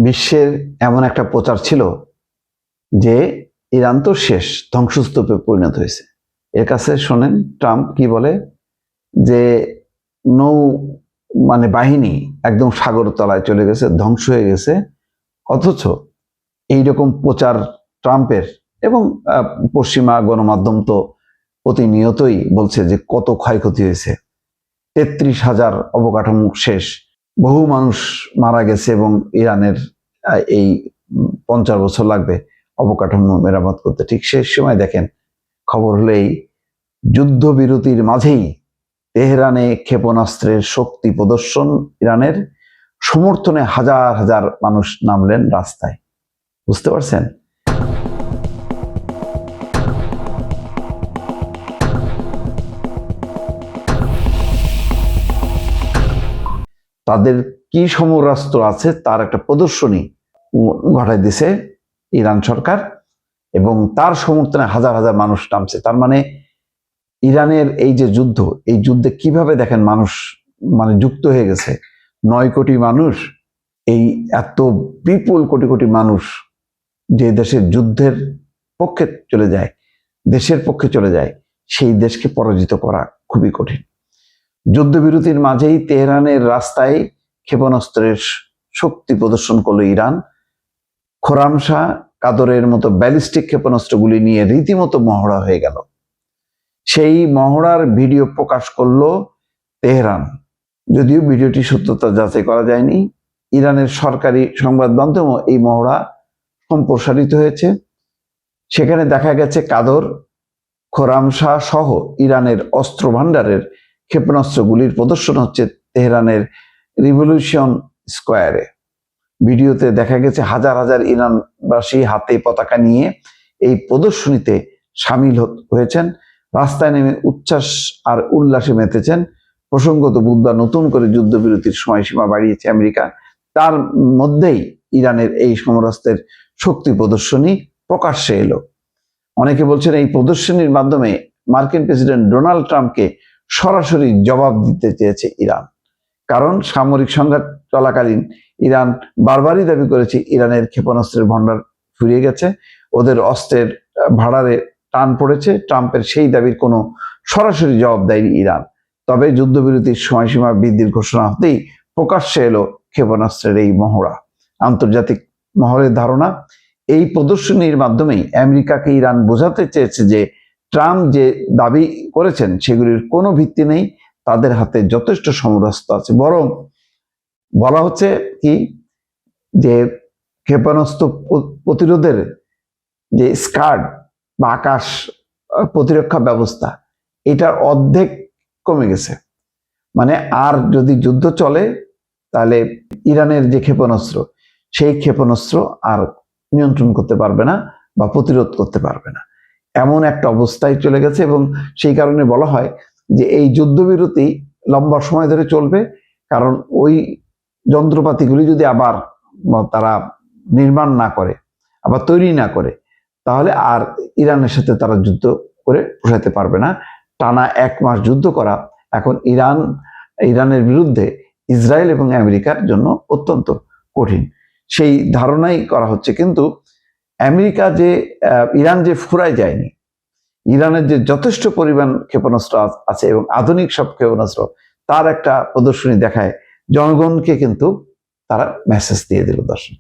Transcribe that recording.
বিশ্বের এমন একটা প্রচার ছিল যে ইরান তো শেষ, ধ্বংসস্তূপে পরিণত হয়েছে। এর কাছে শোনেন ট্রাম্প কি বলে, যে নৌ বাহিনী একদম সাগর তলায় চলে গেছে, ধ্বংস হয়ে গেছে। অথচ এইরকম প্রচার ট্রাম্পের এবং পশ্চিমা গণমাধ্যম তো প্রতিনিয়তই বলছে যে কত ক্ষয়ক্ষতি হয়েছে, 33,000 অবকাঠামো শেষ, বহু মানুষ মারা গেছে এবং ইরানের এই 50 বছর লাগবে অবকাঠামো মেরামত করতে। ঠিক সেই সময় দেখেন খবর হলেই যুদ্ধবিরতির মাঝেই তেহরানে ক্ষেপণাস্ত্রের শক্তি প্রদর্শন, ইরানের সমর্থনে হাজার হাজার মানুষ নামলেন রাস্তায়। বুঝতে পারছেন? তাদের কি সমরাস্ত্র আছে তার একটা প্রদর্শনী ঘটাই দিছে ইরান সরকার, এবং তার সমর্থনে হাজার হাজার মানুষ নামছে। তার মানে ইরানের এই যে যুদ্ধ, এই যুদ্ধে কিভাবে দেখেন মানুষ যুক্ত হয়ে গেছে। 9 কোটি মানুষ, এই এত বিপুল কোটি কোটি মানুষ যে দেশের যুদ্ধের পক্ষে চলে যায়, দেশের পক্ষে চলে যায়, সেই দেশকে পরাজিত করা খুবই কঠিন। যুদ্ধবিরতির মাঝেই তেহরানের রাস্তায় ক্ষেপণাস্ত্রের শক্তি প্রদর্শন করলো ইরান। খোরামশাহ কাদরের মতো ব্যালিস্টিক ক্ষেপণাস্ত্রগুলি নিয়ে রীতিমতো মহড়া হয়ে গেল। সেই মহড়ার ভিডিও প্রকাশ করলো তেহরান, যদিও ভিডিওটি সত্যতা যাচাই করা যায়নি। ইরানের সরকারি সংবাদ মাধ্যমও এই মহড়া সম্প্রসারিত হয়েছে। সেখানে দেখা গেছে কাদর, খোরামশাহ সহ ইরানের অস্ত্র ভান্ডারের ক্ষেপণাস্ত্রগুলির প্রদর্শন হচ্ছে তেহরানের রিভলিউশন স্কোয়ারে। ভিডিওতে দেখা গেছে হাজার হাজার ইরানবাসী হাতে পতাকা নিয়ে এই প্রদর্শনীতে সামিল হয়েছেন, রাস্তায় নেমে উচ্ছ্বাস আর উল্লাসে মেতেছেন। প্রসঙ্গত বুধবার নতুন করে যুদ্ধবিরতির সময়সীমা বাড়িয়েছে আমেরিকা। তার মধ্যেই ইরানের এই সমরাস্ত্রের শক্তি প্রদর্শনী প্রকাশ্যে এলো। অনেকে বলছেন এই প্রদর্শনীর মাধ্যমে মার্কিন প্রেসিডেন্ট ডোনাল্ড ট্রাম্পকে সরাসরি জবাব দিতে চেয়েছে ইরান। কারণ সামরিক সংঘাত চলাকালীন ইরান বারবারই দাবি করেছে ইরানের ক্ষেপণাস্ত্রের ভান্ডার ফুরিয়ে গেছে, ওদের অস্ত্রের ভাড়ারে টান পড়েছে। ট্রাম্পের সেই দাবির কোনো সরাসরি জবাব দেয়নি ইরান। তবে যুদ্ধবিরতির সময়সীমা বৃদ্ধির ঘোষণা হতেই প্রকাশ্যে এলো ক্ষেপণাস্ত্রের এই মহড়া। আন্তর্জাতিক মহলের ধারণা, এই প্রদর্শনীর মাধ্যমেই আমেরিকাকে ইরান বোঝাতে চেয়েছে যে ট্রাম্প যে দাবি করেছেন সেগুলির কোনো ভিত্তি নেই, তাদের হাতে যথেষ্ট সমরাস্ত্র আছে। বরং বলা হচ্ছে কি, যে ক্ষেপণাস্ত্র প্রতিরোধের যে স্কাড বা আকাশ প্রতিরক্ষা ব্যবস্থা, এটার অর্ধেক কমে গেছে। আর যদি যুদ্ধ চলে তাহলে ইরানের যে ক্ষেপণাস্ত্র, সেই ক্ষেপণাস্ত্র আর নিয়ন্ত্রণ করতে পারবে না বা প্রতিরোধ করতে পারবে না, এমন একটা অবস্থায় চলে গেছে। এবং সেই কারণে বলা হয় যে এই যুদ্ধবিরতি লম্বা সময় ধরে চলবে, কারণ ওই যন্ত্রপাতিগুলি যদি আবার তারা নির্মাণ না করে, আবার তৈরি না করে, তাহলে আর ইরানের সাথে তারা যুদ্ধ করে পোষাতে পারবে না। টানা 1 মাস যুদ্ধ করা এখন ইরানের বিরুদ্ধে ইসরায়েল এবং আমেরিকার জন্য অত্যন্ত কঠিন, সেই ধারণাই করা হচ্ছে। কিন্তু আমেরিকা যে ইরান যে ফুরায় যায়নি, ইরানের যে যথেষ্ট পরিমাণ ক্ষেপণাস্ত্র আছে এবং আধুনিক সব ক্ষেপণাস্ত্র, তার একটা প্রদর্শনী দেখায় জনগণকে কিন্তু তারা মেসেজ দিয়ে দিল। দর্শক।